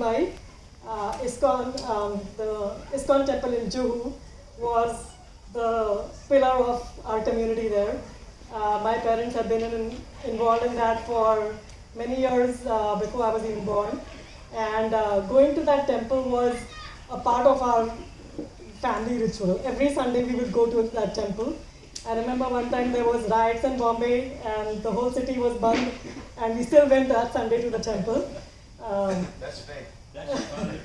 Mumbai. The ISKCON Temple in Juhu was the pillar of our community there. My parents have been involved in that for many years before I was even born. And going to that temple was a part of our family ritual. Every Sunday we would go to that temple. I remember one time there was riots in Bombay and the whole city was burned, and we still went that Sunday to the temple. That's fake. That's your father.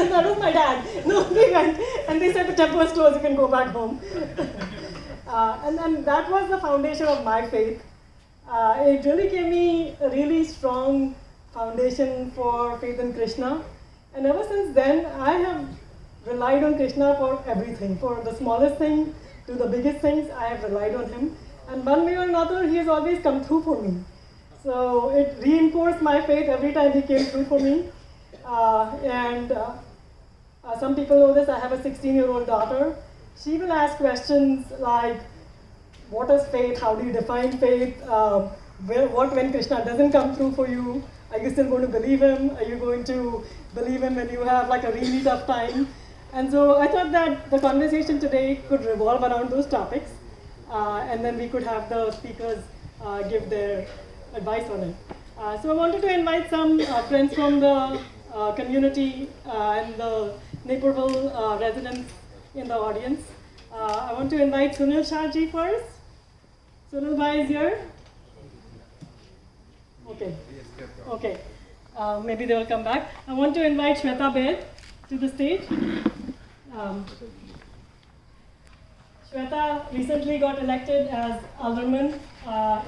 That was my dad. No, we went, and they said the temple is closed, you can go back home. And that was the foundation of my faith. It really gave me a really strong foundation for faith in Krishna. And ever since then, I have relied on Krishna for everything. For the smallest thing to the biggest things, I have relied on him. And one way or another, he has always come through for me. So it reinforced my faith every time he came through for me. Some people know this, I have a 16-year-old daughter. She will ask questions like, what is faith? How do you define faith? What when Krishna doesn't come through for you? Are you still going to believe him? Are you going to believe him when you have like a really tough time? And so I thought that the conversation today could revolve around those topics. And then we could have the speakers give their advice on it. So I wanted to invite some friends from the community and the Naperville residents in the audience. I want to invite Sunil Shahji first. Sunil Bhai is here. Okay. Okay. Maybe they will come back. I want to invite Shweta Baid to the stage. Shweta recently got elected as alderman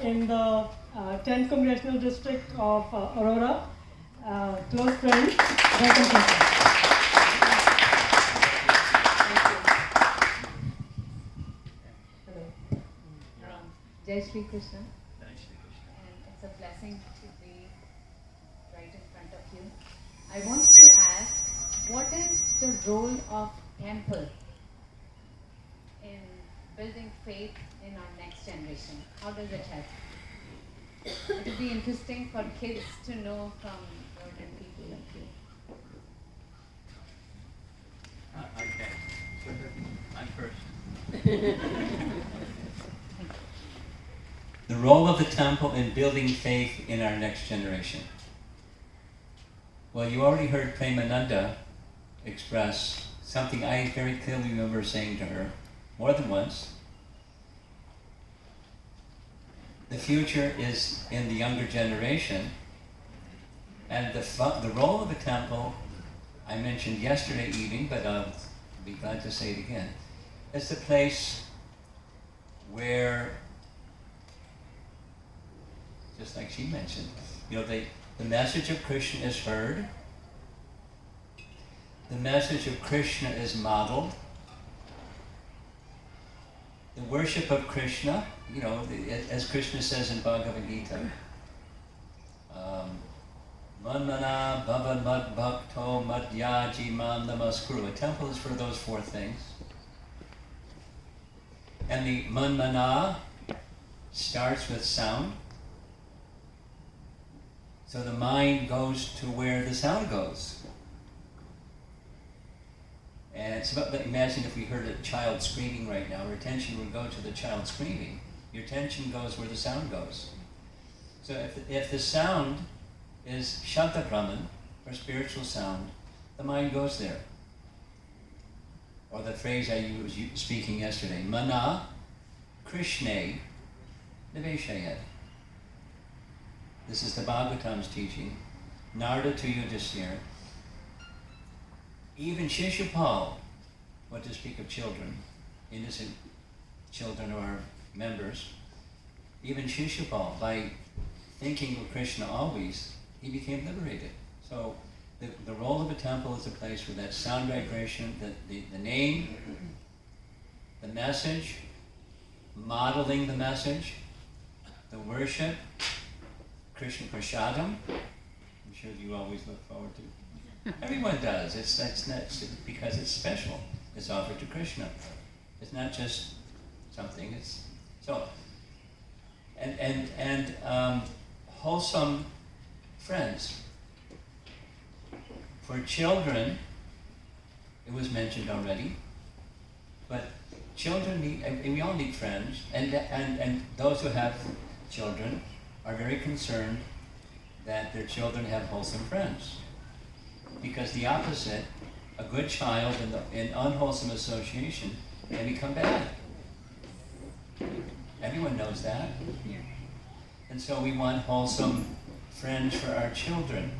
in the 10th Congressional District of Aurora. Close friend. Welcome, Shweta. Jai Shri Krishna. And it's a blessing to be right in front of you. I wanted to ask, what is the role of temple in building faith in our next generation? How does it help? It would be interesting for kids to know from older people like you. Okay. I'm first. The role of the temple in building faith in our next generation. Well, you already heard Premananda express something I very clearly remember saying to her more than once. The future is in the younger generation, and the role of the temple, I mentioned yesterday evening, but I'll be glad to say it again. It's the place where, just like she mentioned, the message of Krishna is heard, the message of Krishna is modeled, the worship of Krishna, as Krishna says in Bhagavad Gita, Manmana bhava mad bhakto madhyaji mam namaskuru. A temple is for those four things. And the manmana starts with sound. So the mind goes to where the sound goes. And it's about, imagine if we heard a child screaming right now, our attention would go to the child screaming. Your attention goes where the sound goes. So if the sound is Shabda Brahman, or spiritual sound, the mind goes there. Or the phrase I was speaking yesterday, Mana Krishne Niveshayat. This is the Bhagavatam's teaching. Narada to Yudhisthira. Even Shishupal, what to speak of children, innocent children who are members, even Shishupal, by thinking of Krishna always, he became liberated. So the role of a temple is a place where that sound vibration, the name, the message, modeling the message, the worship, Krishna Prasadam, I'm sure you always look forward to. Everyone does. That's not because it's special. It's offered to Krishna. It's not just something. It's so. And wholesome friends. For children, it was mentioned already, but children need, and we all need friends, and those who have children are very concerned that their children have wholesome friends. Because the opposite, a good child in unwholesome association can become bad. Everyone knows that. Yeah. And so we want wholesome friends for our children.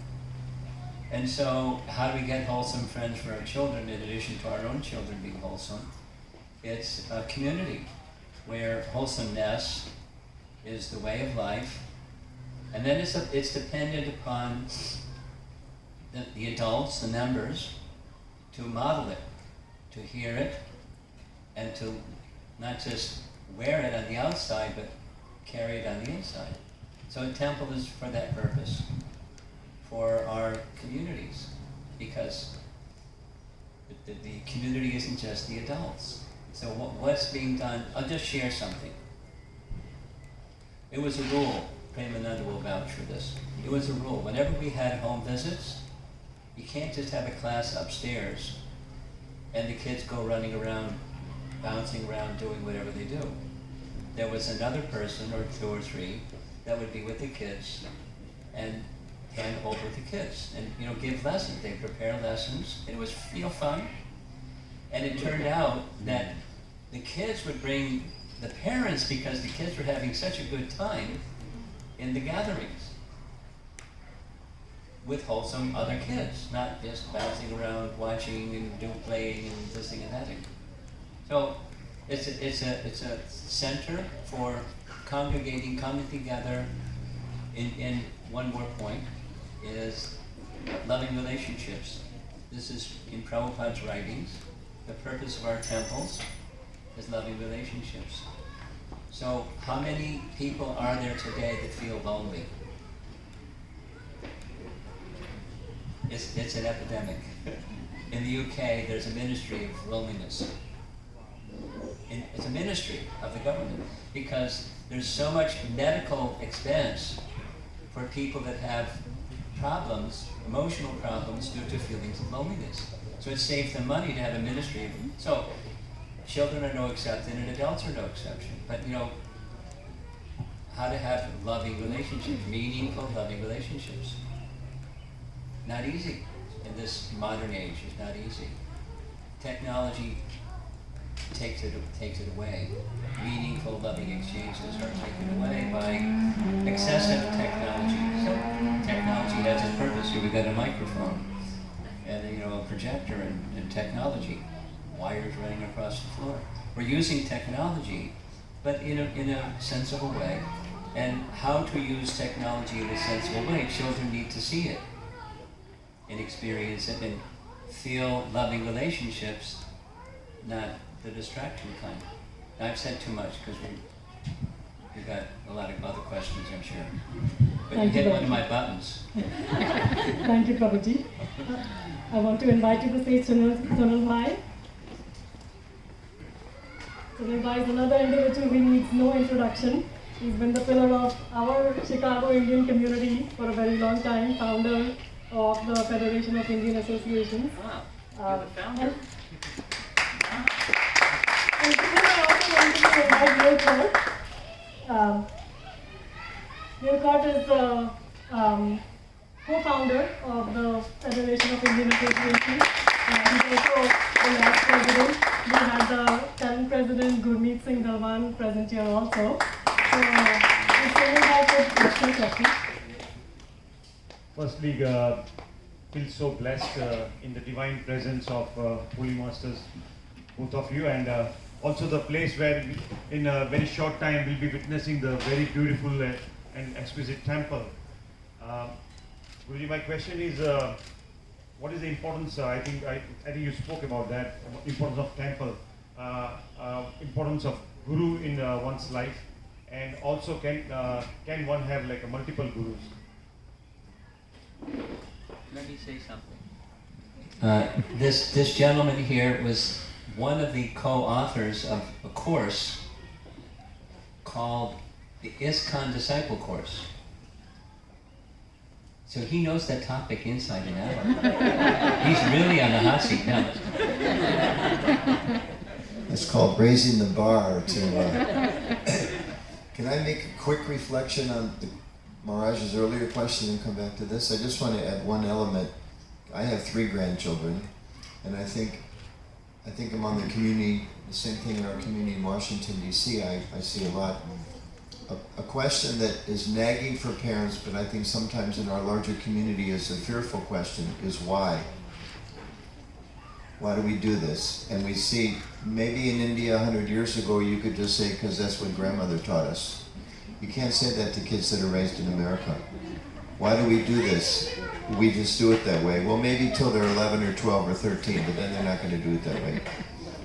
And so how do we get wholesome friends for our children in addition to our own children being wholesome? It's a community where wholesomeness is the way of life. And then it's dependent upon the adults, the members, to model it, to hear it, and to not just wear it on the outside, but carry it on the inside. So a temple is for that purpose, for our communities, because the community isn't just the adults. So what's being done, I'll just share something. It was a rule, Premananda will vouch for this. It was a rule, whenever we had home visits, you can't just have a class upstairs and the kids go running around, bouncing around, doing whatever they do. There was another person, or two or three, that would be with the kids and handhold with the kids and give lessons. They prepare lessons. It was fun. And it turned out that the kids would bring the parents because the kids were having such a good time in the gatherings with wholesome other kids, not just bouncing around, watching and playing and this thing and that thing. So it's a center for congregating, coming together. In one more point is loving relationships. This is in Prabhupada's writings. The purpose of our temples is loving relationships. So how many people are there today that feel lonely? It's an epidemic. In the UK, there's a ministry of loneliness. It's a ministry of the government because there's so much medical expense for people that have problems, emotional problems due to feelings of loneliness. So it saves them money to have a ministry. So children are no exception and adults are no exception. But how to have loving relationships, meaningful loving relationships. Not easy in this modern age. It's not easy. Technology takes it away. Meaningful loving exchanges are taken away by excessive technology. So technology has its purpose. Here we've got a microphone and a projector and technology, wires running across the floor. We're using technology, but in a sensible way. And how to use technology in a sensible way, children need to see it and experience it and feel loving relationships, not the distraction kind. Now, I've said too much because we've got a lot of other questions, I'm sure. But you hit one of my buttons. Thank you, Prabhuji. I want to invite you to stage Sonal Bhai. Sonal Bhai is another individual who needs no introduction. He's been the pillar of our Chicago Indian community for a very long time, founder of the Federation of Indian Associations. Wow, you're the founder. And today I also want to invite Nilkart is the co-founder of the Federation of Indian Associations. He's also the last president. We had the current president, Gurmeet Singh Dalwan, present here also. So, question. Firstly, feel so blessed in the divine presence of Holy Masters, both of you, and also the place where we, in a very short time we'll be witnessing the very beautiful and exquisite temple. Guruji, my question is, what is the importance? I think you spoke about that importance of temple, importance of guru in one's life, and also can one have like a multiple gurus? Let me say something. This gentleman here was one of the co-authors of a course called the ISKCON Disciple Course. So he knows that topic inside and out. He's really on the hot seat now. It's called raising the bar to... Can I make a quick reflection on Maharaj's earlier question and come back to this? I just want to add one element. I have 3 grandchildren, and I think among the community, the same thing in our community in Washington, D.C., I see a lot. A question that is nagging for parents, but I think sometimes in our larger community is a fearful question, is why? Why do we do this? And we see, maybe in India 100 years ago, you could just say, because that's what grandmother taught us. You can't say that to kids that are raised in America. Why do we do this? We just do it that way. Well, maybe till they're 11 or 12 or 13, but then they're not going to do it that way.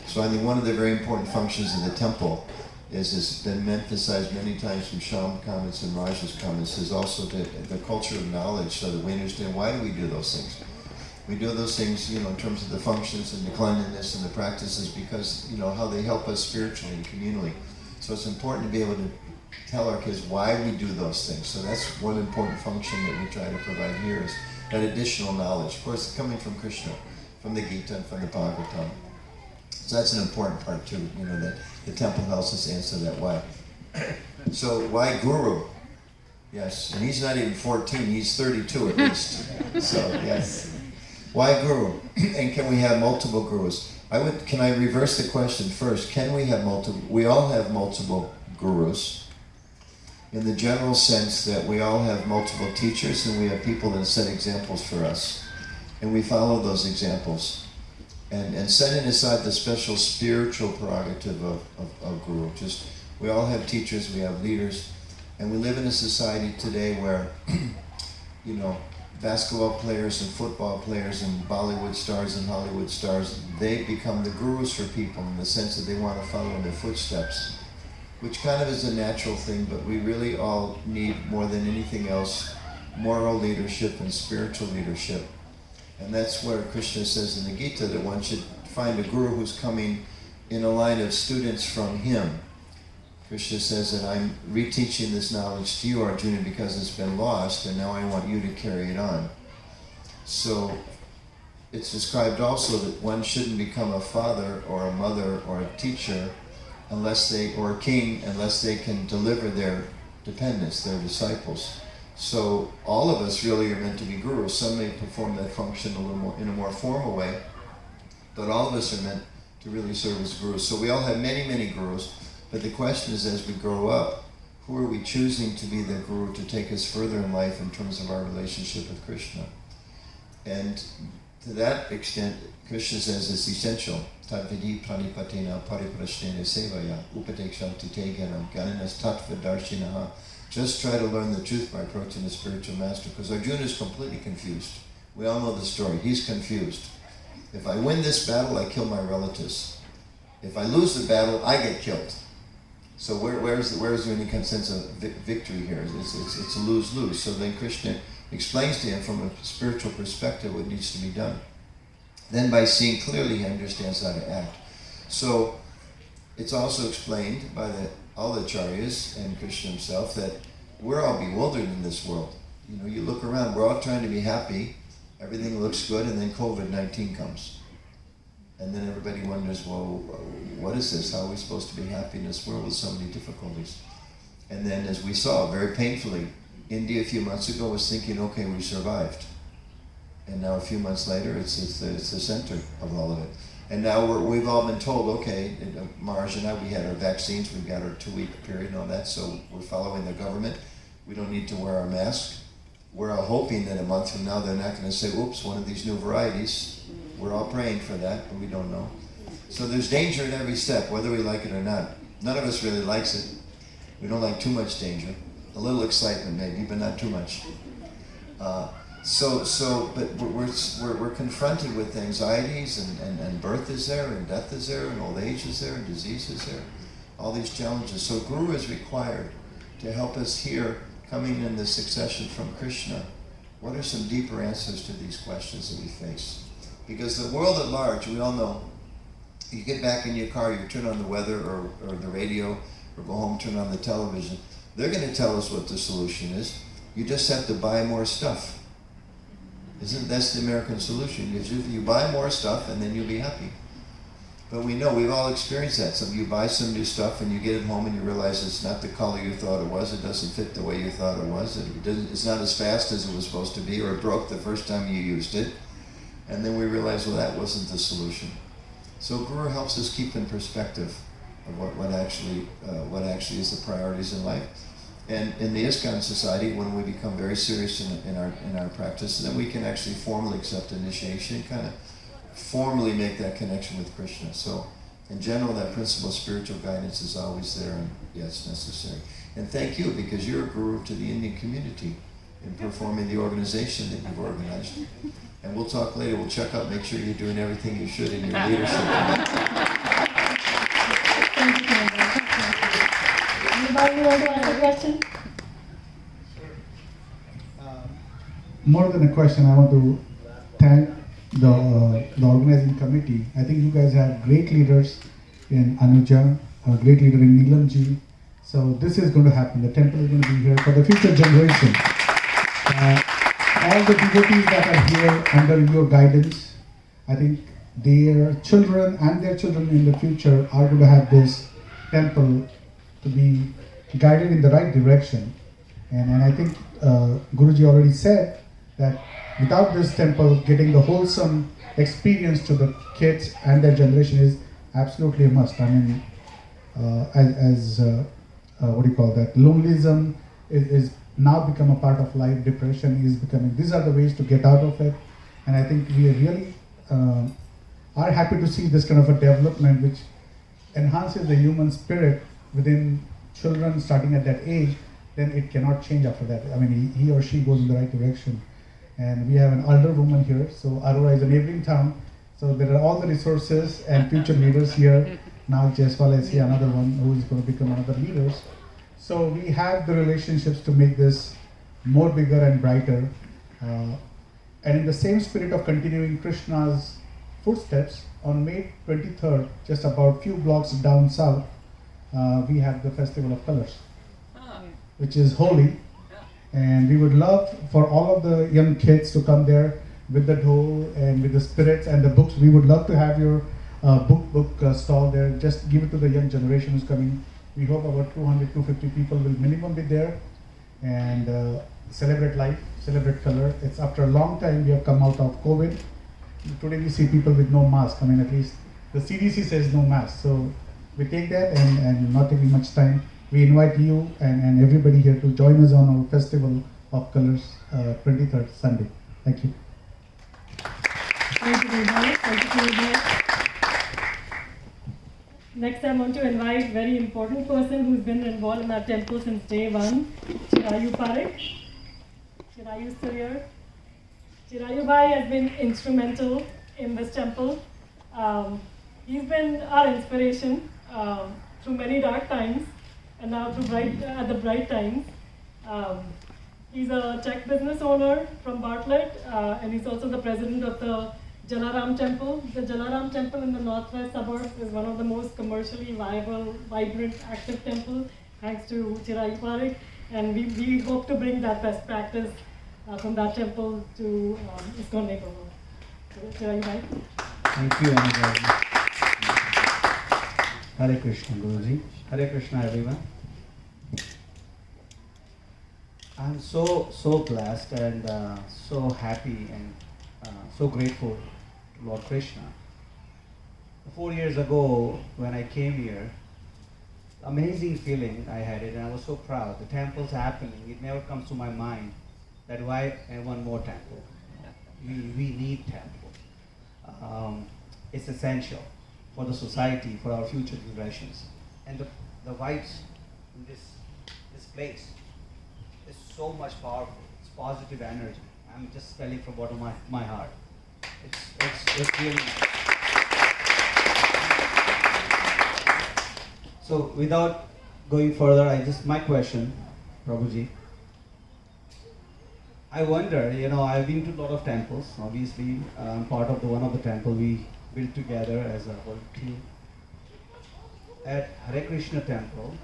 So I think one of the very important functions of the temple is been emphasized many times from Shyam comments and Raj's comments, is also the culture of knowledge, so that we understand why do we do those things. We do those things, in terms of the functions and the cleanliness and the practices, because, how they help us spiritually and communally. So it's important to be able to tell our kids why we do those things. So that's one important function that we try to provide here, is that additional knowledge. Of course, coming from Krishna, from the Gita and from the Bhagavatam. So that's an important part too, that the temple helps us answer that why. So why Guru? Yes, and he's not even 14, he's 32 at least. So yes. Why Guru? And can we have multiple Gurus? Can I reverse the question first? Can we have multiple? We all have multiple Gurus, in the general sense that we all have multiple teachers and we have people that set examples for us. And we follow those examples. And setting aside the special spiritual prerogative of Guru, we all have teachers, we have leaders, and we live in a society today where, basketball players and football players and Bollywood stars and Hollywood stars, they become the gurus for people in the sense that they want to follow in their footsteps, which kind of is a natural thing, but we really all need, more than anything else, moral leadership and spiritual leadership. And that's where Krishna says in the Gita that one should find a guru who's coming in a line of students from him. Krishna says that I'm reteaching this knowledge to you, Arjuna, because it's been lost, and now I want you to carry it on. So it's described also that one shouldn't become a father or a mother or a teacher or a king unless they can deliver their dependents, their disciples. So all of us really are meant to be gurus. Some may perform that function in a more formal way, but all of us are meant to really serve as gurus. So we all have many, many gurus, but the question is, as we grow up, who are we choosing to be the guru to take us further in life in terms of our relationship with Krishna? And to that extent, Krishna says it's essential. Tadvidi pranipatena pariprashnena sevaya upadekshanti te gyanam gyananas tattva darshinaha. Just try to learn the truth by approaching the spiritual master, because Arjuna is completely confused. We all know the story. He's confused. If I win this battle, I kill my relatives. If I lose the battle, I get killed. So where is there any kind of sense of victory here? It's a lose-lose. So then Krishna explains to him from a spiritual perspective what needs to be done. Then by seeing clearly, he understands how to act. So it's also explained by all the acharyas and Krishna himself that we're all bewildered in this world. You look around, we're all trying to be happy, everything looks good, and then COVID-19 comes. And then everybody wonders, well, what is this? How are we supposed to be happy in this world with so many difficulties? And then, as we saw very painfully, India a few months ago was thinking, okay, we survived. And now a few months later, it's the center of all of it. And now we've all been told, okay, Maharaj and I, we had our vaccines, we've got our 2-week period and all that, so we're following the government. We don't need to wear our mask. We're all hoping that a month from now they're not going to say, oops, one of these new varieties. We're all praying for that, but we don't know. So there's danger in every step, whether we like it or not. None of us really likes it. We don't like too much danger. A little excitement maybe, but not too much. But we're confronted with anxieties, and birth is there, and death is there, and old age is there, and disease is there. All these challenges. So Guru is required to help us here, coming in the succession from Krishna. What are some deeper answers to these questions that we face? Because the world at large, we all know, you get back in your car, you turn on the weather or the radio, or go home, turn on the television. They're going to tell us what the solution is. You just have to buy more stuff. That's the American solution. You buy more stuff and then you'll be happy. But we know, we've all experienced that. So you buy some new stuff and you get it home and you realize it's not the color you thought it was, it doesn't fit the way you thought it was, it's not as fast as it was supposed to be, or it broke the first time you used it. And then we realize, well, that wasn't the solution. So Guru helps us keep in perspective of what actually is the priorities in life. And in the ISKCON society, when we become very serious in our practice, then we can actually formally accept initiation and kind of formally make that connection with Krishna. So in general, that principle of spiritual guidance is always there, and yeah, it's necessary. And thank you, because you're a guru to the Indian community in performing the organization that you've organized. And we'll talk later, we'll check up, make sure you're doing everything you should in your leadership. Anybody want to ask a question? More than a question, I want to thank the organizing committee. I think you guys have great leaders in Anuja, a great leader in Nilamji. So this is going to happen. The temple is going to be here for the future generation. All the devotees that are here under your guidance, I think their children and their children in the future are going to have this temple to be guided in the right direction. And I think Guruji already said that without this temple, getting the wholesome experience to the kids and their generation is absolutely a must. I mean, what do you call that? Lonelism is now become a part of life. Depression is becoming. These are the ways to get out of it. And I think we really are happy to see this kind of a development which enhances the human spirit within children starting at that age. Then it cannot change after that. I mean, he or she goes in the right direction. And we have an elder woman here. So Aurora is a neighboring town. So there are all the resources and future leaders here. Now Jaiswal is here, another one who is going to become another leaders. So we have the relationships to make this more bigger and brighter. And in the same spirit of continuing Krishna's footsteps, on May 23rd, just about few blocks down south, we have the Festival of Colors, which is Holi. And we would love for all of the young kids to come there with the dhol and with the spirits and the books. We would love to have your book stall there. Just give it to the young generation who's coming. We hope about 200, 250 people will minimum be there and celebrate life, celebrate color. It's after a long time we have come out of COVID. Today we see people with no mask. I mean, at least the CDC says no mask. So we take that and not taking much time. We invite you and everybody here to join us on our Festival of Colors, 23rd Sunday. Thank you. Thank you very much. Thank you very much. Next, I want to invite a very important person who's been involved in our temple since day one, Chirayu Parekh. Chirayu is still here. Chirayu Bhai has been instrumental in this temple. He's been our inspiration through many dark times and now through the bright times. He's a tech business owner from Bartlett, and he's also the president of the Jalaram Temple. The Jalaram Temple in the northwest suburbs is one of the most commercially viable, vibrant, active temples, thanks to Chirayu Parekh. And we hope to bring that best practice from that temple to ISKCON Naperville. So, Chirayu Bhai. Thank you, Anuttama. Hare Krishna, Guruji. Hare Krishna, everyone. I'm so blessed and so happy and so grateful to Lord Krishna. 4 years ago, when I came here, amazing feeling I had it, and I was so proud. The temple's happening. It never comes to my mind that why one more temple. We need temple. It's essential for the society, for our future generations. And the vibes in this place is so much powerful. It's positive energy. I'm just telling from bottom of my heart. It's really nice. So without going further, my question, Prabhuji. I wonder, I've been to a lot of temples. Obviously, I'm part of one of the temple we built together as a whole team. At Hare Krishna temple,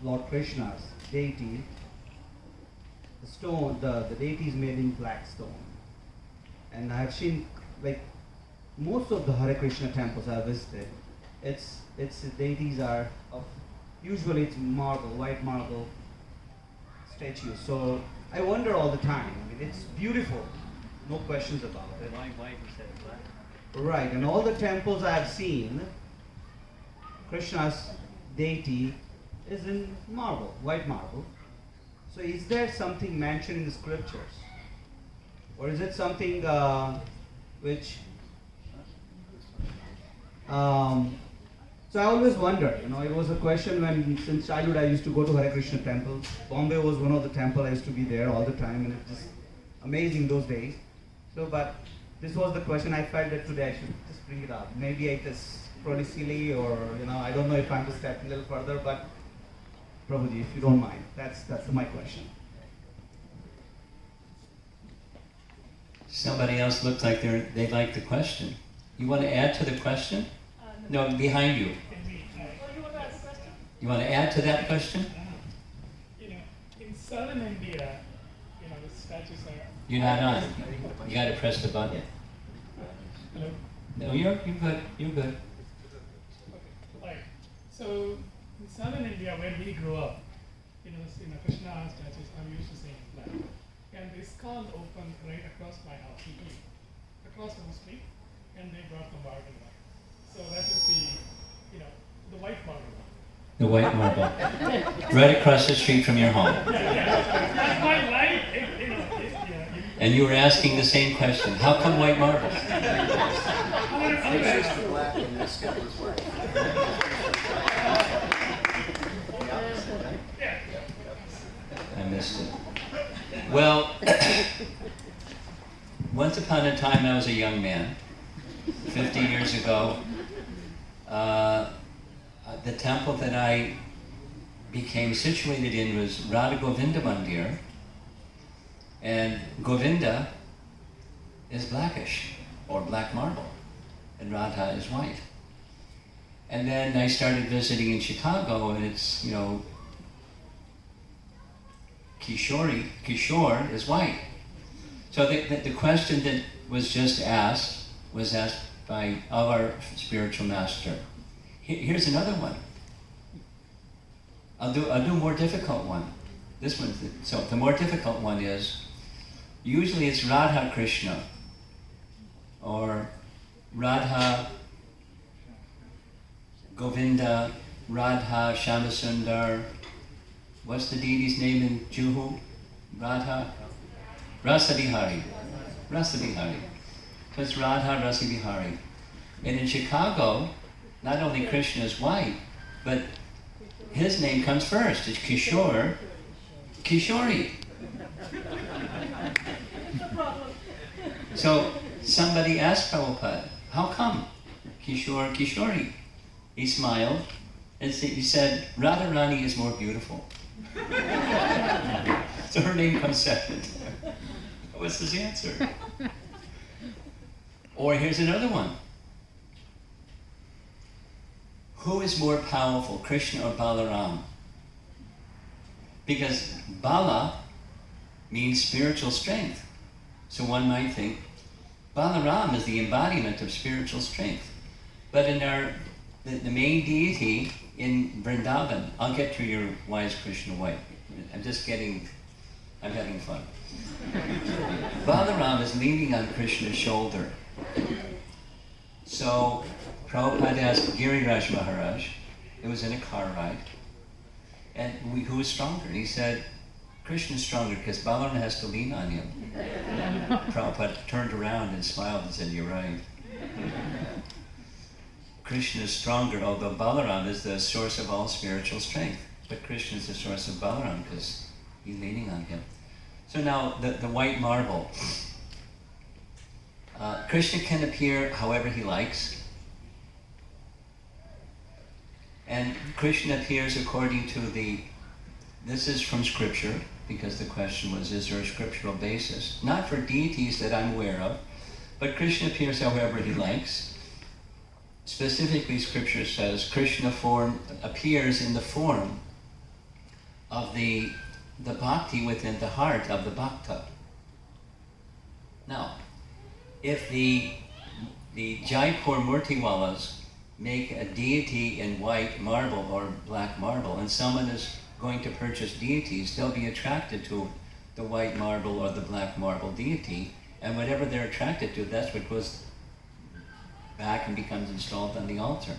Lord Krishna's deity, the stone, the deity is made in black stone. and I have seen like most of the Hare Krishna temples I've visited. Its deities are of, usually it's marble, white marble statues. So I wonder all the time. I mean, it's beautiful, no questions about it. Why instead of black? Right, and all the temples I've seen, Krishna's deity is in marble, white marble. So is there something mentioned in the scriptures? Or is it something which... so I always wonder, it was a question when, since childhood I used to go to Hare Krishna temple. Bombay was one of the temples I used to be there all the time, and it was amazing those days. So, but this was the question I felt that today I should just bring it up. Maybe it is probably silly, or I don't know if I'm to step a little further, but Prabhuji, if you don't mind, that's my question. Somebody else looks like they like the question. You want to add to the question? No, behind you. You want to add to that question? In southern India, the statues are... You're not on. You got to press the button. Hello? No, you're good. You're good. Okay, right. So, in southern India, where we grew up, Krishna statues are used to saying black. And the ISKCON opened right across my house, across the street, and they brought the marble one. So that is the white marble one. The white marble. Right across the street from your home. That's my life. And you were asking the same question. How come white marble? I missed it. Well, once upon a time I was a young man. 50 years ago, the temple that I became situated in was Radha Govinda Mandir, and Govinda is blackish, or black marble, and Radha is white. And then I started visiting in Chicago, and it's, Kishore is white. So the question that was just asked was asked by our spiritual master. Here's another one. I'll do a more difficult one. This one. So the more difficult one is, usually it's Radha Krishna, or Radha Govinda, Radha Shyamsundar. What's the deity's name in Juhu? Radha Rasa Bihari. Rasa Bihari. So it's Radha Rasa Bihari. And in Chicago, not only Krishna is white, but his name comes first. It's Kishore, Kishori. So somebody asked Prabhupada, how come Kishore, Kishori? He smiled and he said, Radharani is more beautiful. So her name comes second. What's his answer? Or here's another one. Who is more powerful, Krishna or Balaram? Because Bala means spiritual strength. So one might think Balaram is the embodiment of spiritual strength. But in the main deity in Vrindavan, I'll get to your why is Krishna white. I'm having fun. Balaram is leaning on Krishna's shoulder. So Prabhupada asked Giriraj Maharaj, it was in a car ride, and who is stronger? He said, Krishna is stronger because Balaram has to lean on him. Prabhupada turned around and smiled and said, you're right. Krishna is stronger, although Balaram is the source of all spiritual strength. But Krishna is the source of Balaram because he's leaning on him. So now, the white marble. Krishna can appear however he likes. And Krishna appears according to this is from scripture, because the question was, is there a scriptural basis? Not for deities that I'm aware of, but Krishna appears however he likes. Specifically, scripture says Krishna appears in the form of the bhakti within the heart of the bhakta. Now, if the Jaipur Murtiwalas make a deity in white marble or black marble, and someone is going to purchase deities, they'll be attracted to the white marble or the black marble deity, and whatever they're attracted to, that's what goes back and becomes installed on the altar.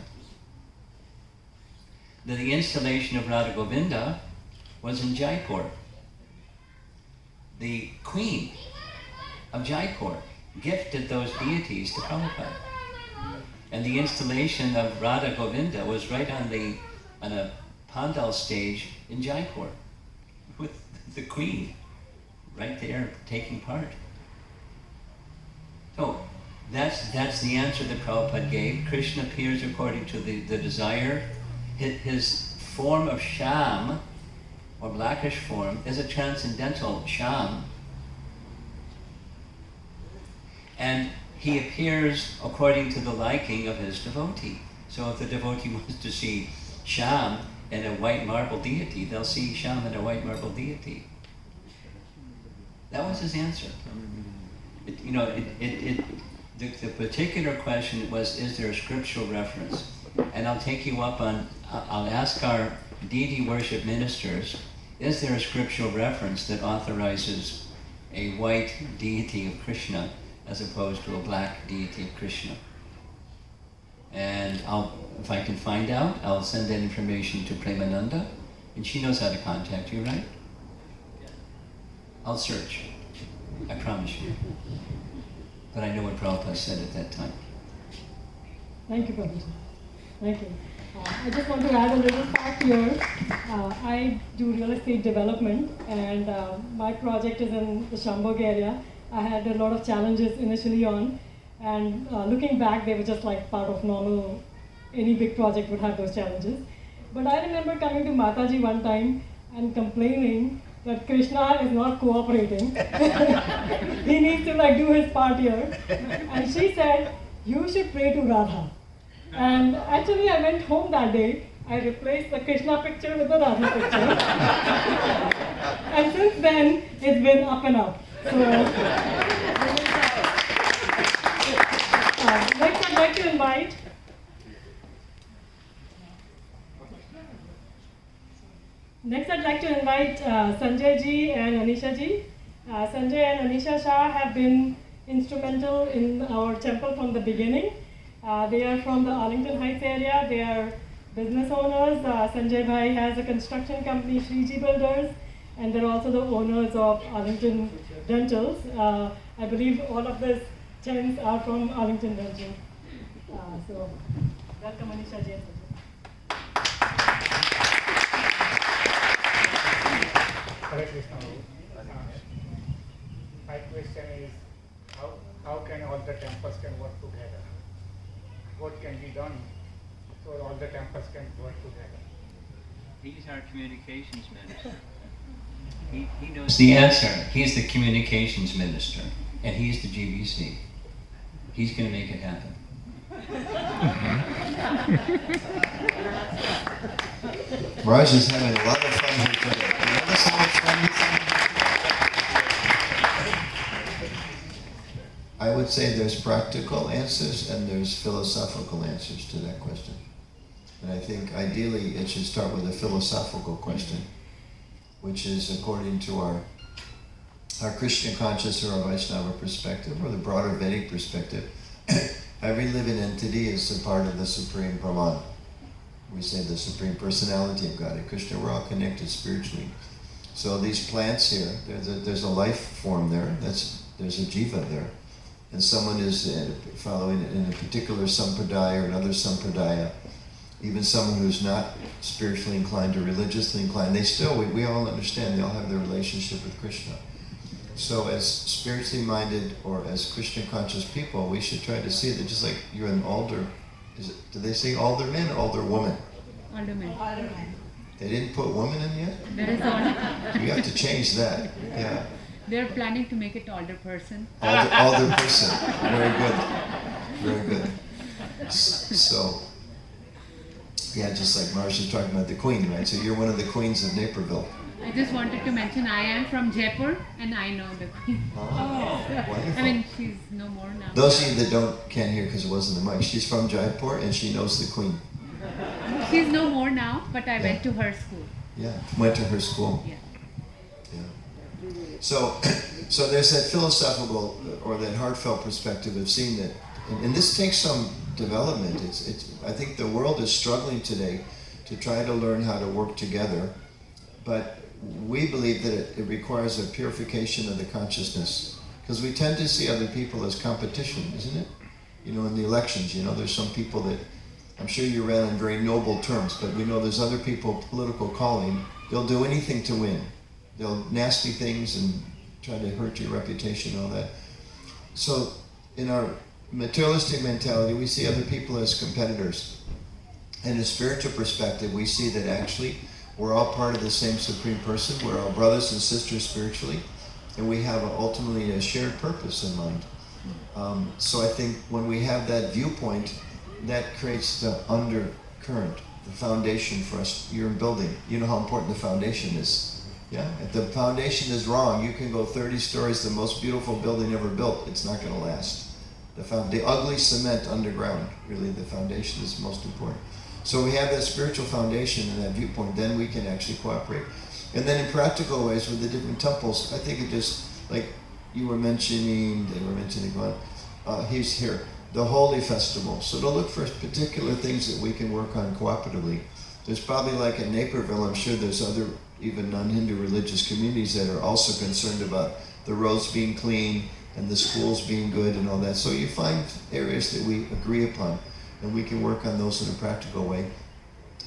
The installation of Radha Govinda was in Jaipur. The queen of Jaipur gifted those deities to Prabhupada. And the installation of Radha Govinda was right on a pandal stage in Jaipur, with the queen right there taking part. So that's the answer that Prabhupada gave. Krishna appears according to the desire. His form of Sham, or blackish form, is a transcendental Sham. And he appears according to the liking of his devotee. So if the devotee wants to see Sham and a white marble deity, they'll see Sham and a white marble deity. That was his answer. The particular question was, is there a scriptural reference? And I'll take you up on, I'll ask our deity worship ministers, is there a scriptural reference that authorizes a white deity of Krishna as opposed to a black deity of Krishna? And if I can find out, I'll send that information to Premananda, and she knows how to contact you, right? I'll search, I promise you. But I know what Prabhupada said at that time. Thank you, Prabhupada. Thank you. I just want to add a little fact here. I do real estate development, and my project is in the Shamburg area. I had a lot of challenges initially on, and looking back, they were just like part of normal, any big project would have those challenges. But I remember coming to Mataji one time and complaining that Krishna is not cooperating. He needs to do his part here. And she said, you should pray to Radha. And actually I went home that day, I replaced the Krishna picture with the Radha picture. And since then, it's been up and up. So, next I'd like to invite Sanjay ji and Anisha ji. Sanjay and Anisha Shah have been instrumental in our temple from the beginning. They are from the Arlington Heights area. They are business owners. Sanjay Bhai has a construction company, Shriji Builders, and they're also the owners of Arlington Rentals. I believe all of these tents are from Arlington Rentals. So, welcome Anisha ji. Hare Krishna. My question is, how can all the temples can work together? What can be done so all the temples can work together? He's our communications minister. He knows the answer. He's the communications minister, and he's the GBC. He's going to make it happen. Raj is having a lot of fun here today. You notice how much fun he's having? I would say there's practical answers and there's philosophical answers to that question. And I think ideally it should start with a philosophical question, which is according to our Krishna conscious or our Vaishnava perspective, or the broader Vedic perspective. Every living entity is a part of the Supreme Brahman. We say the Supreme Personality of God. At Krishna, we're all connected spiritually. So these plants here, there's a life form there. There's a jiva there. And someone is following it in a particular sampradaya or another sampradaya. Even someone who's not spiritually inclined or religiously inclined, we all understand, they all have their relationship with Krishna. So as spiritually minded or as Krishna conscious people, we should try to see that just like you're an alder, do they say alderman or alderwoman? Alderman. They didn't put woman in yet? There is alder. You have to change that, yeah. They're planning to make it alder person. Alder person, very good, very good. So, Yeah, just like Marsha talking about the Queen, right? So you're one of the queens of Naperville. I just wanted to mention I am from Jaipur and I know the Queen. Oh, wonderful. I mean, she's no more now. Those of you that can't hear because it wasn't the mic, she's from Jaipur and she knows the Queen. She's no more now, but I went to her school. Yeah, went to her school. Yeah. Yeah. So there's that philosophical or that heartfelt perspective of seeing that, and this takes some development. I think the world is struggling today to try to learn how to work together, but we believe that it requires a purification of the consciousness, because we tend to see other people as competition, isn't it? You know, in the elections, you know, there's some people that, I'm sure you ran in very noble terms, but we know there's other people, political calling, they'll do anything to win. They'll nasty things and try to hurt your reputation and all that. So in our materialistic mentality, we see other people as competitors. In a spiritual perspective, we see that actually we're all part of the same Supreme Person. We're all brothers and sisters spiritually, and we have ultimately a shared purpose in mind. So I think when we have that viewpoint, that creates the undercurrent, the foundation for us. You're building. You know how important the foundation is. Yeah? If the foundation is wrong, you can go 30 stories, the most beautiful building ever built. It's not going to last. The ugly cement underground, really, the foundation is most important. So we have that spiritual foundation and that viewpoint, then we can actually cooperate. And then in practical ways with the different temples, I think it just, like you were mentioning, he's here, the Holy Festival. So to look for particular things that we can work on cooperatively. There's probably, like in Naperville, I'm sure there's other even non-Hindu religious communities that are also concerned about the roads being clean and the schools being good and all that. So you find areas that we agree upon, and we can work on those in a practical way.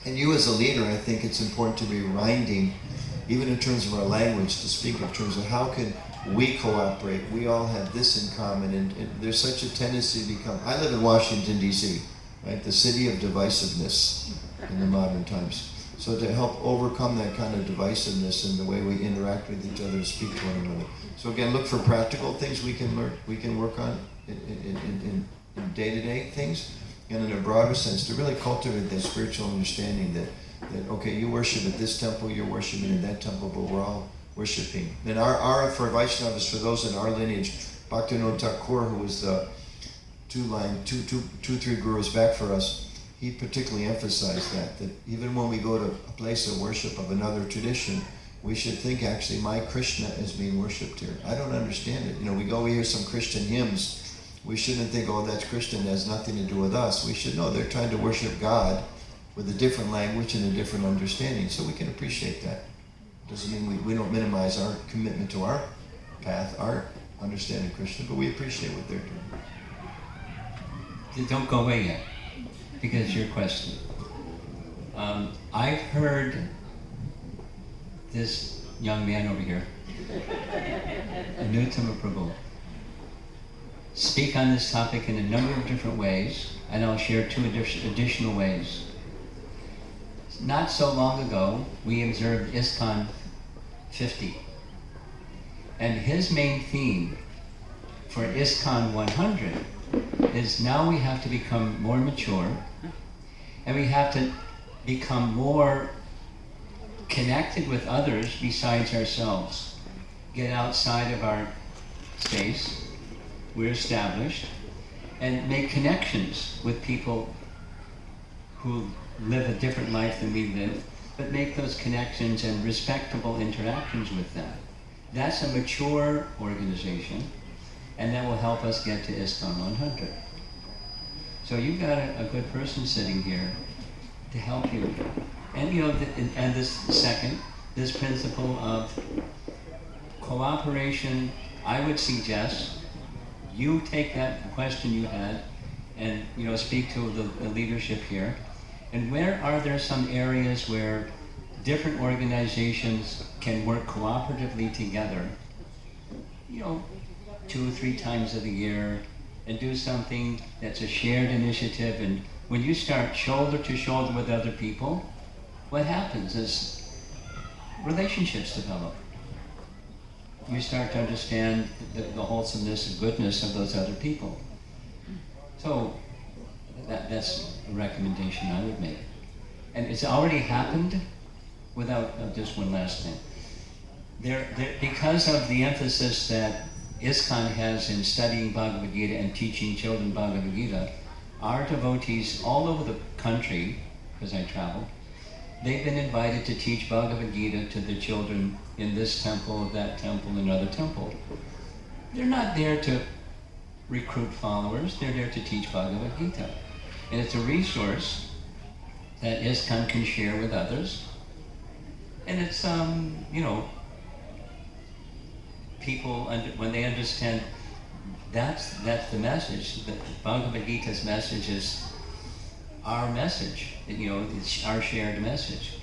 And you as a leader, I think it's important to be reminding, even in terms of our language, to speak in terms of how can we cooperate. We all have this in common, and there's such a tendency to become, I live in Washington, D.C., right? The city of divisiveness in the modern times. So to help overcome that kind of divisiveness in the way we interact with each other and speak to one another. So again, look for practical things we can learn, we can work on in day-to-day things, and in a broader sense, to really cultivate that spiritual understanding that okay, you worship at this temple, you're worshiping in that temple, but we're all worshiping. And our for Vaishnavas, for those in our lineage, Bhaktivinoda Thakur, who was the three gurus back for us, he particularly emphasized that even when we go to a place of worship of another tradition, we should think actually my Krishna is being worshipped here. I don't understand it. You know, we hear some Christian hymns. We shouldn't think, oh, that's Christian, it has nothing to do with us. We should know they're trying to worship God with a different language and a different understanding, so we can appreciate that. Doesn't mean we don't minimize our commitment to our path, our understanding of Krishna, but we appreciate what they're doing. Don't go away yet, because your question. I've heard this young man over here, Anuttama Prabhu, speak on this topic in a number of different ways, and I'll share two additional ways. Not so long ago, we observed ISKCON 50. And his main theme for ISKCON 100 is now we have to become more mature, and we have to become more connected with others besides ourselves. Get outside of our space, we're established, and make connections with people who live a different life than we live, but make those connections and respectable interactions with them. That's a mature organization, and that will help us get to ISKCON 100. So you've got a good person sitting here to help you. And you know, and this second, this principle of cooperation, I would suggest you take that question you had and speak to the leadership here. And where are there some areas where different organizations can work cooperatively together, 2 or 3 times of the year, and do something that's a shared initiative. And when you start shoulder to shoulder with other people, what happens is relationships develop. You start to understand the wholesomeness and goodness of those other people. So that's a recommendation I would make. and it's already happened without, just one last thing. Because of the emphasis that ISKCON has in studying Bhagavad Gita and teaching children Bhagavad Gita, our devotees all over the country, because I travel, they've been invited to teach Bhagavad Gita to the children in this temple, that temple, another temple. They're not there to recruit followers, they're there to teach Bhagavad Gita. And it's a resource that ISKCON can share with others. And it's, people, when they understand that's the message, that Bhagavad Gita's message is our message, it's our shared message,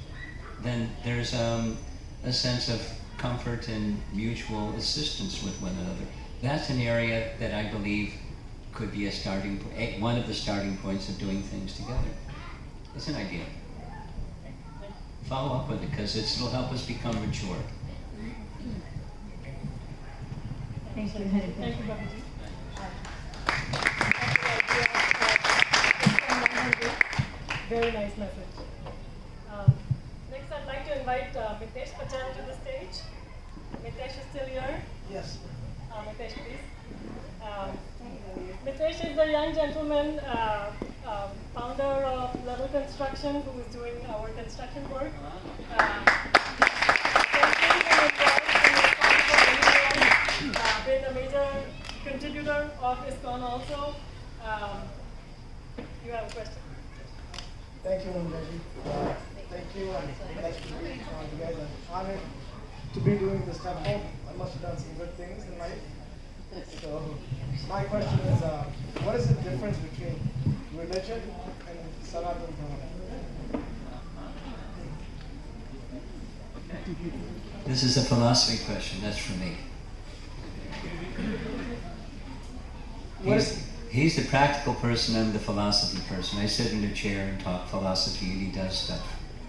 then there's a sense of comfort and mutual assistance with one another. That's an area that I believe could be one of the starting points of doing things together. It's an idea. Follow up with it, because it'll help us become mature. Thank you, Hare Krishna. Thank you, Babaji. Very nice message. Next, I'd like to invite Mitesh Patel to the stage. Mitesh is still here. Yes. Mitesh, please. Mitesh is the young gentleman, founder of Level Construction, who is doing our construction work. Been a major contributor of ISKCON also. You have a question? Thank you, Mangaji. Thank you, and nice to meet you guys. I'm honored to be doing this temple. I must have done some good things in life. So, my question is, what is the difference between religion and Sanatana Dharma? This is a philosophy question, that's for me. He's the practical person, I'm the philosophy person. I sit in a chair and talk philosophy, and he does stuff.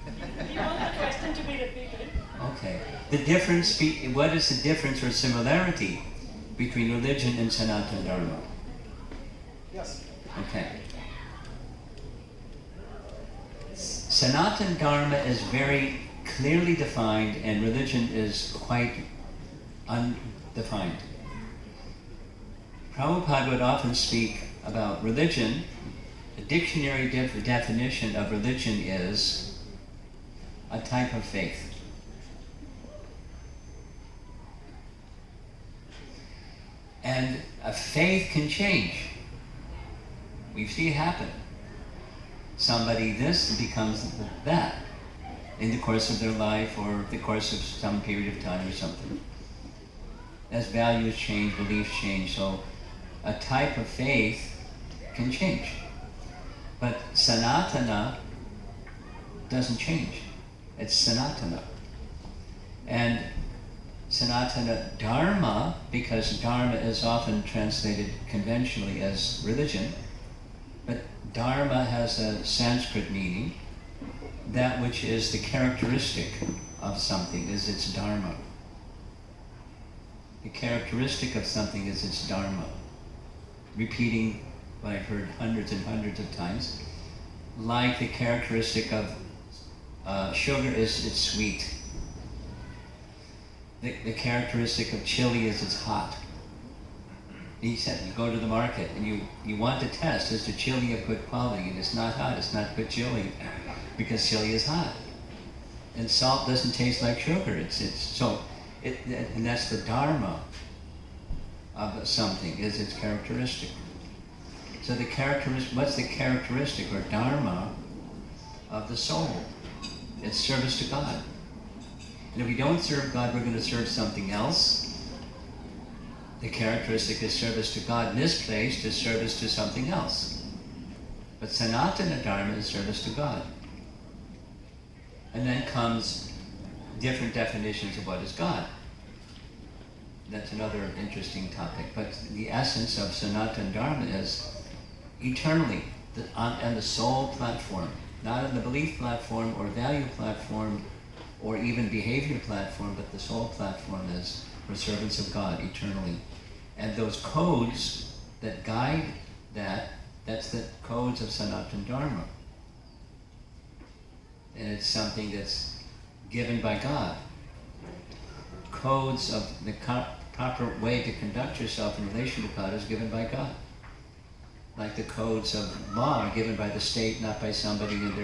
You want the question to be repeated? Okay. The difference, what is the difference or similarity between religion and Sanatana Dharma? Yes. Okay. Sanatana Dharma is very clearly defined, and religion is quite undefined. Prabhupada would often speak about religion. The dictionary definition of religion is a type of faith. And a faith can change. We see it happen. Somebody this becomes that in the course of their life or the course of some period of time or something. As values change, beliefs change, so a type of faith can change. But Sanatana doesn't change. It's Sanatana. And Sanatana Dharma, because Dharma is often translated conventionally as religion, but Dharma has a Sanskrit meaning. That which is the characteristic of something is its Dharma. The characteristic of something is its Dharma. Repeating what I've heard hundreds and hundreds of times, like the characteristic of sugar is it's sweet. The characteristic of chili is it's hot. He said you go to the market and you want to test, is the chili of good quality? And it's not hot, it's not good chili, because chili is hot. And salt doesn't taste like sugar. And that's the Dharma of something, is its characteristic. So what's the characteristic or Dharma of the soul? It's service to God. And if we don't serve God, we're going to serve something else. The characteristic is service to God. Misplaced is service to something else. But Sanatana Dharma is service to God. And then comes different definitions of what is God. That's another interesting topic. But the essence of Sanatana Dharma is eternally on the soul platform, not on the belief platform or value platform or even behavior platform, but the soul platform is for servants of God eternally. And those codes that guide that's the codes of Sanatana Dharma. and it's something that's given by God. Codes of the proper way to conduct yourself in relation to God is given by God. Like the codes of law are given by the state, not by somebody in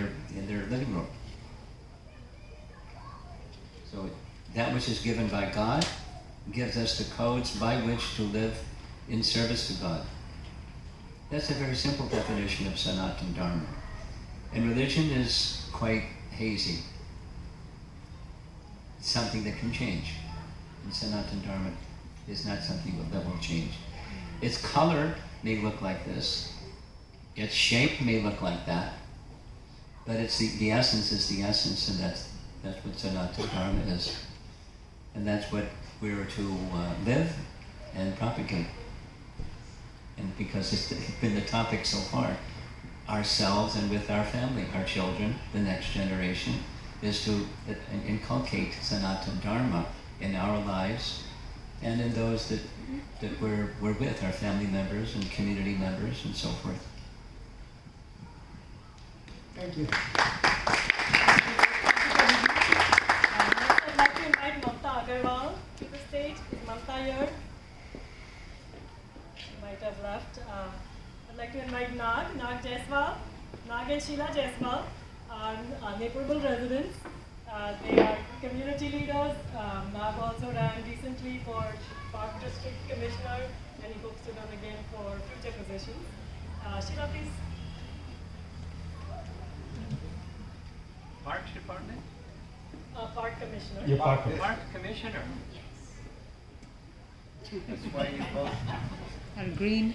their living room. So that which is given by God gives us the codes by which to live in service to God. That's a very simple definition of Sanatana Dharma. And religion is quite hazy. It's something that can change. And Sanatana Dharma is not something that will change. Its color may look like this. Its shape may look like that. But it's the essence is the essence, and that's what Sanatana Dharma is. And that's what we're to live and propagate. And because it's been the topic so far, ourselves and with our family, our children, the next generation, is to inculcate Sanatana Dharma in our lives and in those that we're with, our family members and community members and so forth. Thank you. I'd like to invite Mamta Agarwal to the stage. Is Mamta here? She might have left. I'd like to invite Nag Jaiswal. Nag and Sheila Jaiswal are Naperville residents. They are community leaders. Nag also ran recently for Park District Commissioner, and he hopes to run again for future positions. Sheila, please. Parks Department? Park Commissioner. Your park. Park Commissioner. Yes. That's why you both. And green.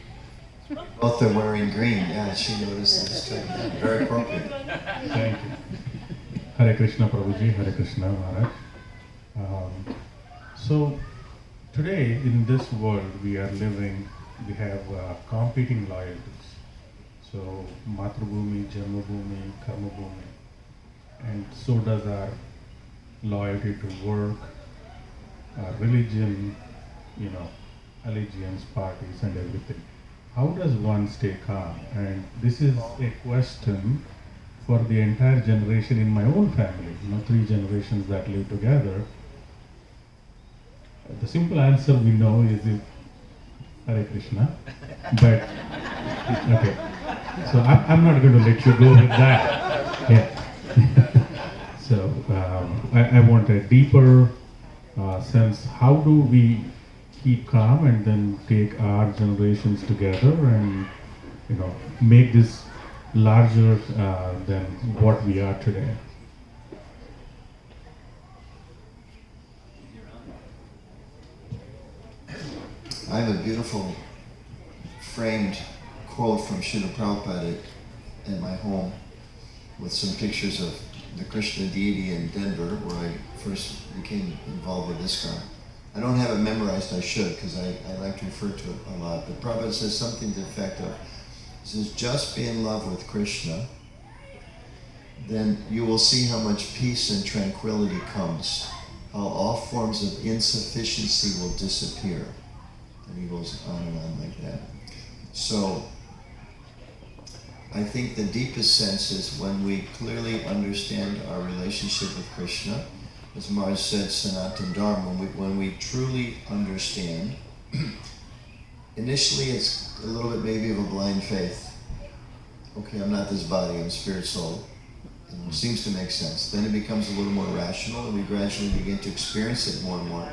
Both are wearing green. Yeah, she noticed this too. Very appropriate. Thank you. Hare Krishna Prabhuji, Hare Krishna Maharaj. So today in this world we are living, we have competing loyalties. So Matrubhumi, Janmabhumi, Karmabhumi. And so does our loyalty to work, our religion, allegiance, parties and everything. How does one stay calm? And this is a question for the entire generation in my own family, 3 generations that live together. The simple answer we know is Hare Krishna, but okay. So I'm not going to let you go with that. Yeah. So I want a deeper sense. How do we keep calm and then take our generations together and make this larger than what we are today? I have a beautiful framed quote from Srila Prabhupada in my home with some pictures of the Krishna deity in Denver, where I first became involved with ISKCON. I don't have it memorized, I should, because I like to refer to it a lot. But Prabhupada says something to the effect of, he says, just be in love with Krishna, then you will see how much peace and tranquility comes, how all forms of insufficiency will disappear. And he goes on and on like that. So, I think the deepest sense is when we clearly understand our relationship with Krishna, as Maharaj said, Sanatana Dharma, when we truly understand, initially it's a little bit maybe of a blind faith. Okay, I'm not this body, I'm spirit soul. It seems to make sense. Then it becomes a little more rational and we gradually begin to experience it more and more.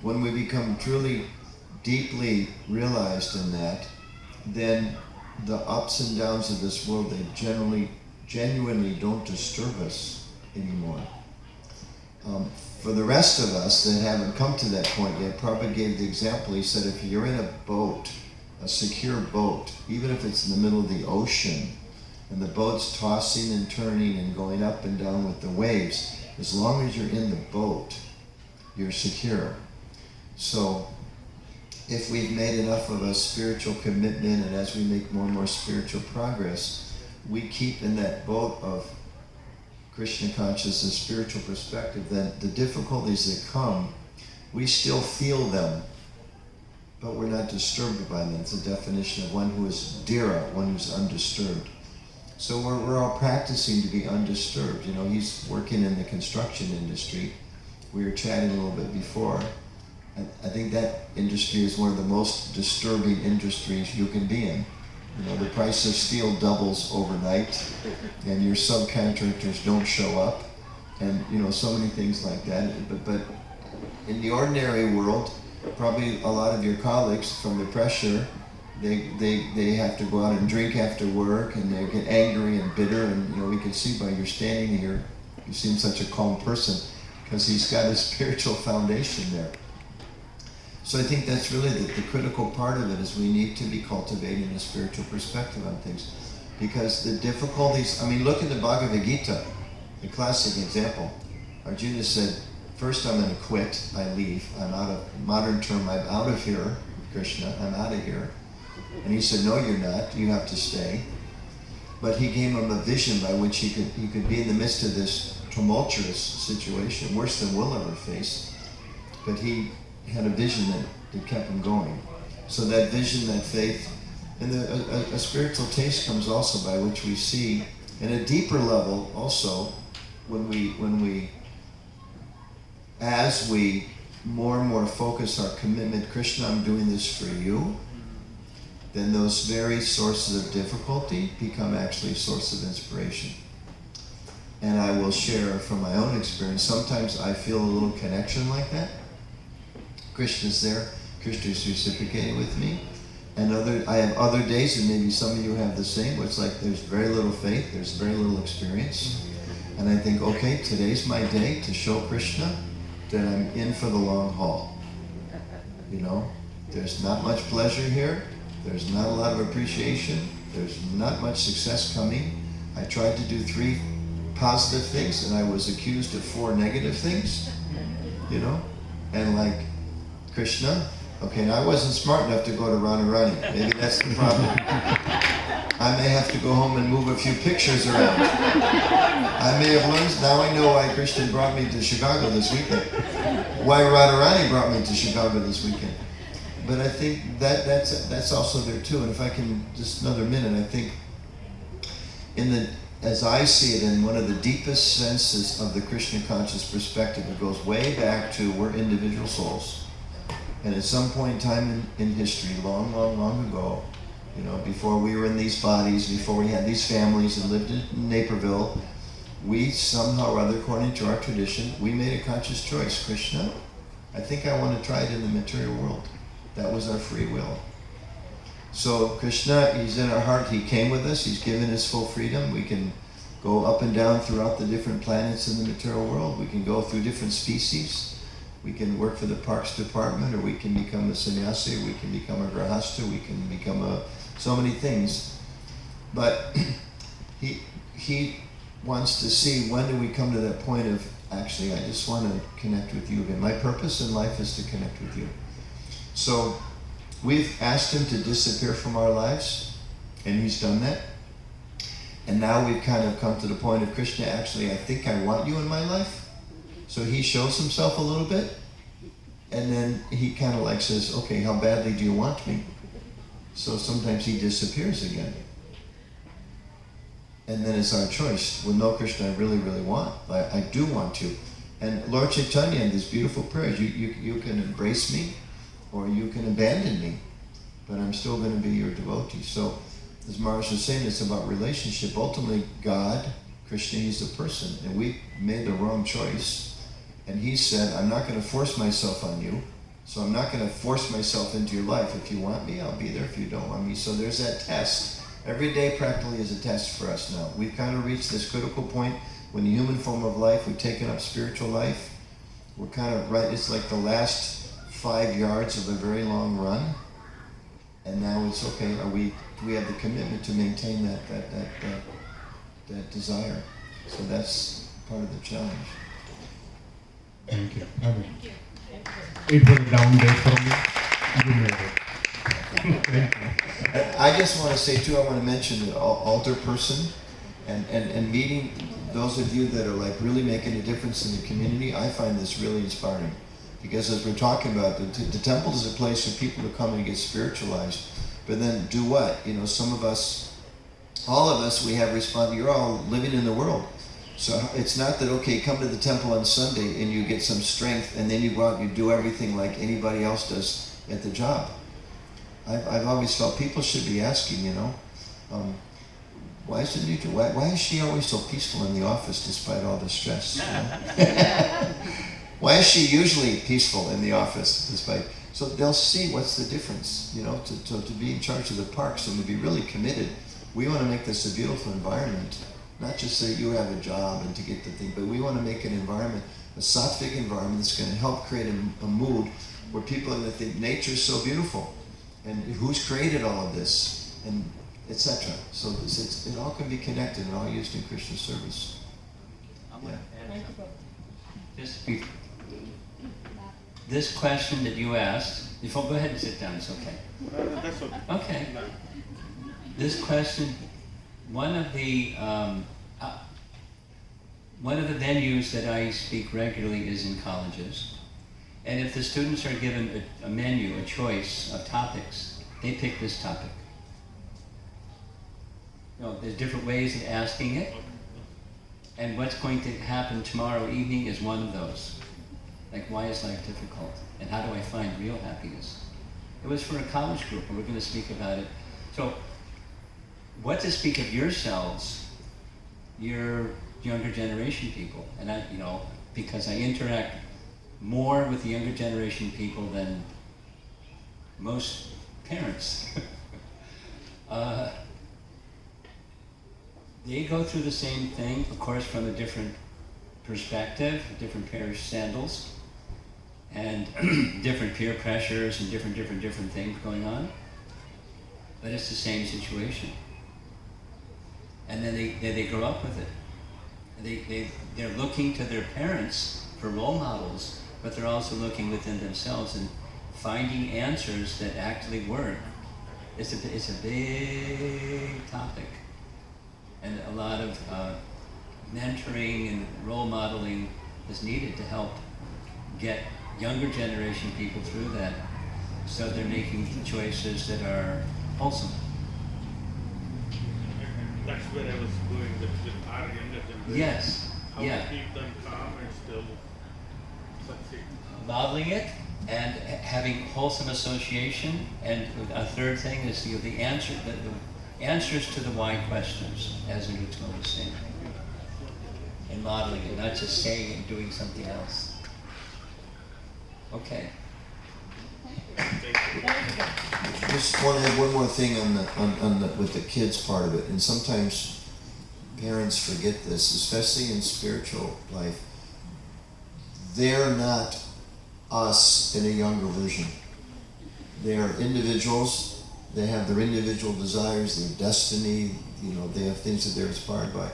When we become truly deeply realized in that, then the ups and downs of this world, they genuinely don't disturb us anymore. For the rest of us that haven't come to that point yet, Prabhupada gave the example. He said if you're in a boat, a secure boat, even if it's in the middle of the ocean, and the boat's tossing and turning and going up and down with the waves, as long as you're in the boat, you're secure. So, if we've made enough of a spiritual commitment, and as we make more and more spiritual progress, we keep in that boat of Krishna consciousness, spiritual perspective, then the difficulties that come, we still feel them, but we're not disturbed by them. It's a definition of one who is dhira, one who's undisturbed. So we're all practicing to be undisturbed. You know, he's working in the construction industry. We were chatting a little bit before. I think that industry is one of the most disturbing industries you can be in. You know, the price of steel doubles overnight, and your subcontractors don't show up, and you know, so many things like that. But in the ordinary world, probably a lot of your colleagues, from the pressure, they have to go out and drink after work, and they get angry and bitter. And you know, we can see by your standing here, you seem such a calm person, because he's got a spiritual foundation there. So I think that's really the critical part of it, is we need to be cultivating a spiritual perspective on things. Because the difficulties, I mean, look at the Bhagavad Gita, the classic example. Arjuna said, first I'm going to quit, I leave, I'm out of, modern term, I'm out of here, Krishna, I'm out of here. And he said, no, you're not, you have to stay. But he gave him a vision by which he could be in the midst of this tumultuous situation, worse than we'll ever face. But he had a vision that kept him going. So that vision, that faith, and a spiritual taste comes also by which we see, and a deeper level also, as we more and more focus our commitment, Krishna, I'm doing this for you, then those very sources of difficulty become actually a source of inspiration. And I will share from my own experience, sometimes I feel a little connection like that. Krishna's there, Krishna's reciprocating with me. And I have other days, and maybe some of you have the same, where it's like there's very little faith, there's very little experience. And I think, okay, today's my day to show Krishna that I'm in for the long haul. You know, there's not much pleasure here, there's not a lot of appreciation, there's not much success coming. I tried to do 3 positive things, and I was accused of 4 negative things, you know? And like, Krishna, okay, now I wasn't smart enough to go to Radharani. Maybe that's the problem. I may have to go home and move a few pictures around. I may have learned, now I know why Krishna brought me to Chicago this weekend. Why Radharani brought me to Chicago this weekend. But I think that's also there too. And if I can, just another minute, I think as I see it, in one of the deepest senses of the Krishna conscious perspective, it goes way back to we're individual souls. And at some point in time in history, long, long, long ago, you know, before we were in these bodies, before we had these families and lived in Naperville, we somehow or other, according to our tradition, we made a conscious choice. Krishna, I think I want to try it in the material world. That was our free will. So Krishna, he's in our heart, he came with us, he's given us full freedom. We can go up and down throughout the different planets in the material world. We can go through different species. We can work for the Parks Department, or we can become a sannyasi, we can become a grahasta, we can become so many things. But he wants to see, when do we come to that point of, actually, I just want to connect with you again. My purpose in life is to connect with you. So we've asked him to disappear from our lives, and he's done that. And now we've kind of come to the point of, Krishna, actually, I think I want you in my life. So he shows himself a little bit, and then he kind of like says, okay, how badly do you want me? So sometimes he disappears again. And then it's our choice. Well, no, Krishna, I really, really want. I do want you. And Lord Chaitanya, in these beautiful prayers, you can embrace me, or you can abandon me, but I'm still going to be your devotee. So, as Maharaj was saying, it's about relationship. Ultimately, God, Krishna, he's a person, and we made the wrong choice. And he said, I'm not going to force myself on you, so I'm not going to force myself into your life. If you want me, I'll be there. If you don't want me. So there's that test. Every day practically is a test for us now. We've kind of reached this critical point when the human form of life, we've taken up spiritual life. We're kind of right, it's like the last 5 yards of a very long run. And now it's okay, do we have the commitment to maintain that desire? So that's part of the challenge. Thank you. It was a down day for me. You made it. Thank you. I just want to say too, I want to mention the altar person and meeting those of you that are like really making a difference in the community. I find this really inspiring, because as we're talking about, the temple is a place for people to come and get spiritualized. But then do what? You know, some of us all of us, we have you're all living in the world. So it's not that, okay, come to the temple on Sunday and you get some strength and then you go out and you do everything like anybody else does at the job. I've always felt people should be asking, why is she always so peaceful in the office despite all the stress? Why is she usually peaceful in the office despite? So they'll see what's the difference, to be in charge of the parks and to be really committed. We want to make this a beautiful environment, not just so you have a job and to get the thing, but we want to make an environment, a sattvic environment that's going to help create a mood where people are going to think nature's so beautiful and who's created all of this, and etc. So it all can be connected and all used in Krishna service. This question that you asked, go ahead and sit down, it's okay. That's okay. Okay. This question, one of the venues that I speak regularly is in colleges. And if the students are given a menu, a choice of topics, they pick this topic. There's different ways of asking it. And what's going to happen tomorrow evening is one of those. Like, why is life difficult? And how do I find real happiness? It was for a college group, and we're going to speak about it. So, what to speak of yourselves, your younger generation people. And because I interact more with the younger generation people than most parents. They go through the same thing, of course, from a different perspective, different pair of sandals, and different peer pressures and different things going on. But it's the same situation. And then they grow up with it. They're looking to their parents for role models, but they're also looking within themselves and finding answers that actually work. It's a big topic. And a lot of mentoring and role modeling is needed to help get younger generation people through that, so they're making choices that are wholesome. That's where I was going with our younger generation. Yes. How to keep them calm and still succeed. Modeling it and having wholesome association, and a third thing is the answers to the why questions, as Anuttama was saying, and modeling it, not just saying and doing something else. Okay. Just want to add one more thing with the kids part of it, and sometimes parents forget this, especially in spiritual life. They're not us in a younger version. They are individuals. They have their individual desires, their destiny. They have things that they're inspired by.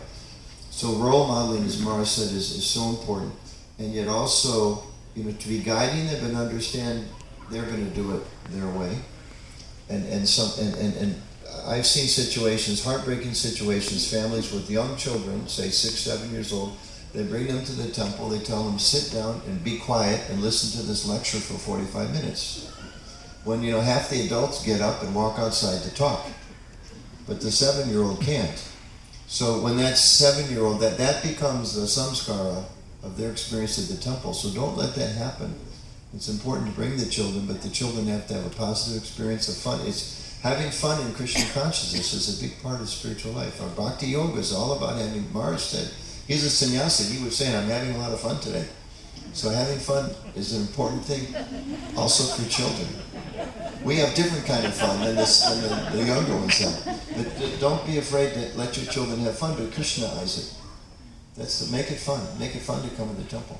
So role modeling, as Mara said, is so important, and yet also, to be guiding them and understand they're going to do it their way. And I've seen situations, heartbreaking situations, families with young children, say 6, 7 years old. They bring them to the temple. They tell them, sit down and be quiet and listen to this lecture for 45 minutes. When, half the adults get up and walk outside to talk, but the 7-year-old can't. So when that 7-year-old, that becomes the samskara of their experience at the temple. So don't let that happen. It's important to bring the children, but the children have to have a positive experience of fun. Having fun in Krishna consciousness is a big part of spiritual life. Our bhakti yoga is all about having, Maharaj said, he's a sannyasi, he was saying, I'm having a lot of fun today. So having fun is an important thing also for children. We have different kind of fun than the younger ones have. But don't be afraid to let your children have fun, but Krishnaize it. Make it fun. Make it fun to come to the temple.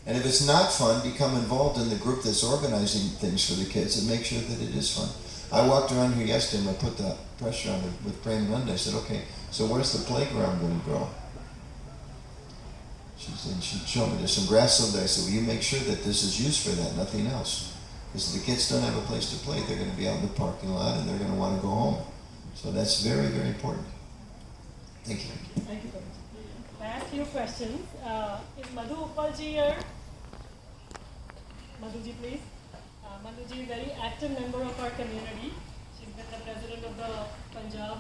And if it's not fun, become involved in the group that's organizing things for the kids and make sure that it is fun. I walked around here yesterday and I put the pressure on with Premananda. I said, okay, so where's the playground going to go? She showed me there's some grass over there. I said, well, you make sure that this is used for that, nothing else. Because if the kids don't have a place to play, they're going to be out in the parking lot and they're going to want to go home. So that's very, very important. Thank you. Thank you so much. I asked you questions. Is Madhu Uppalji here? Madhuji, please. Madhuji is a very active member of our community. She's been the president of the Punjab